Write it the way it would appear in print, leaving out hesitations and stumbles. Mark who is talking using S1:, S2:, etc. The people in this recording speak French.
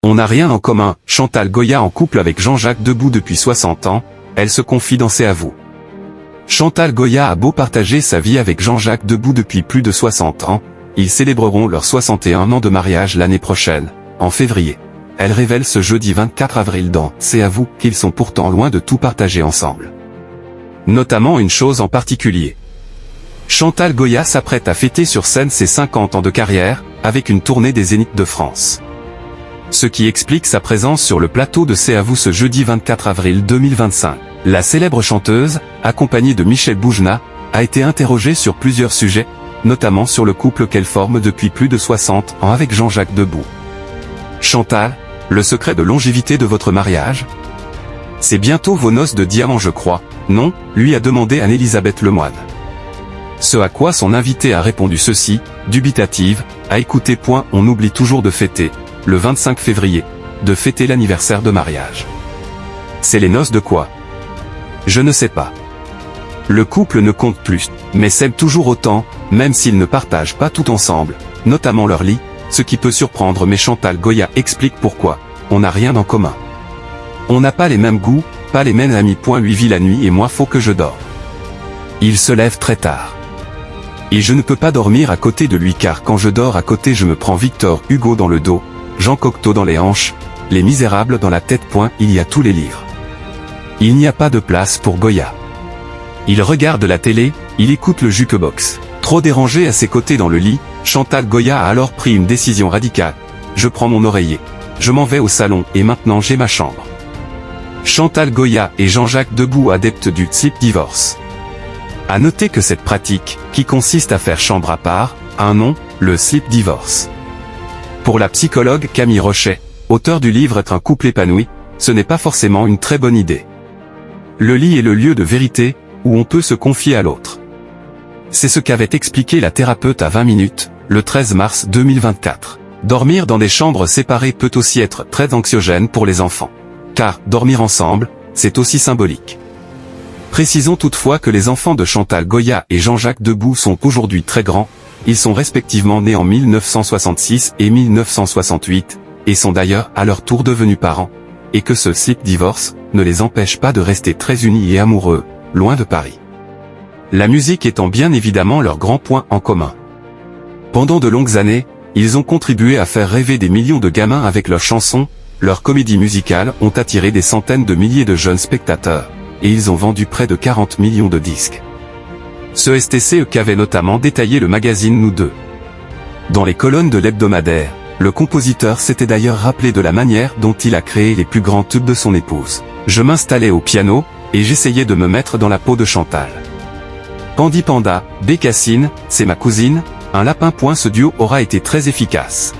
S1: On n'a rien en commun. Chantal Goya en couple avec Jean-Jacques Debout depuis 60 ans, elle se confie dans C'est à vous. Chantal Goya a beau partager sa vie avec Jean-Jacques Debout depuis plus de 60 ans, ils célébreront leurs 61 ans de mariage l'année prochaine, en février. Elle révèle ce jeudi 24 avril dans C'est à vous qu'ils sont pourtant loin de tout partager ensemble. Notamment une chose en particulier. Chantal Goya s'apprête à fêter sur scène ses 50 ans de carrière, avec une tournée des Zéniths de France. Ce qui explique sa présence sur le plateau de C'est à vous ce jeudi 24 avril 2025. La célèbre chanteuse, accompagnée de Michel Boujna, a été interrogée sur plusieurs sujets, notamment sur le couple qu'elle forme depuis plus de 60 ans avec Jean-Jacques Debout. Chantal, le secret de longévité de votre mariage? C'est bientôt vos noces de diamant je crois, non, lui a demandé Anne-Elisabeth Lemoine. Ce à quoi son invité a répondu ceci, dubitative, à écouter. On oublie toujours de fêter, le 25 février, de fêter l'anniversaire de mariage. C'est les noces de quoi? Je ne sais pas. Le couple ne compte plus, mais s'aime toujours autant, même s'ils ne partagent pas tout ensemble, notamment leur lit, ce qui peut surprendre mais Chantal Goya explique pourquoi, on n'a rien en commun. On n'a pas les mêmes goûts, pas les mêmes amis. Lui vit la nuit et moi faut que je dors. Il se lève très tard. Et je ne peux pas dormir à côté de lui car quand je dors à côté je me prends Victor Hugo dans le dos, Jean Cocteau dans les hanches, Les Misérables dans la tête. Il y a tous les livres. Il n'y a pas de place pour Goya. Il regarde la télé, il écoute le jukebox. Trop dérangé à ses côtés dans le lit, Chantal Goya a alors pris une décision radicale. Je prends mon oreiller. Je m'en vais au salon et maintenant j'ai ma chambre. Chantal Goya et Jean-Jacques Debout adeptes du sleep divorce. À noter que cette pratique, qui consiste à faire chambre à part, a un nom, le sleep divorce. Pour la psychologue Camille Rochet, auteur du livre Être un couple épanoui, ce n'est pas forcément une très bonne idée. Le lit est le lieu de vérité, où on peut se confier à l'autre. C'est ce qu'avait expliqué la thérapeute à 20 minutes, le 13 mars 2024. Dormir dans des chambres séparées peut aussi être très anxiogène pour les enfants. Car, dormir ensemble, c'est aussi symbolique. Précisons toutefois que les enfants de Chantal Goya et Jean-Jacques Debout sont aujourd'hui très grands, ils sont respectivement nés en 1966 et 1968, et sont d'ailleurs à leur tour devenus parents, et que ce sleep divorce ne les empêche pas de rester très unis et amoureux, loin de Paris. La musique étant bien évidemment leur grand point en commun. Pendant de longues années, ils ont contribué à faire rêver des millions de gamins avec leurs chansons, leurs comédies musicales ont attiré des centaines de milliers de jeunes spectateurs, et ils ont vendu près de 40 millions de disques. Ce STCE qu'avait notamment détaillé le magazine Nous Deux. Dans les colonnes de l'hebdomadaire, le compositeur s'était d'ailleurs rappelé de la manière dont il a créé les plus grands tubes de son épouse. Je m'installais au piano, et j'essayais de me mettre dans la peau de Chantal. Pandi Panda, Bécassine, c'est ma cousine, un lapin. Ce duo aura été très efficace.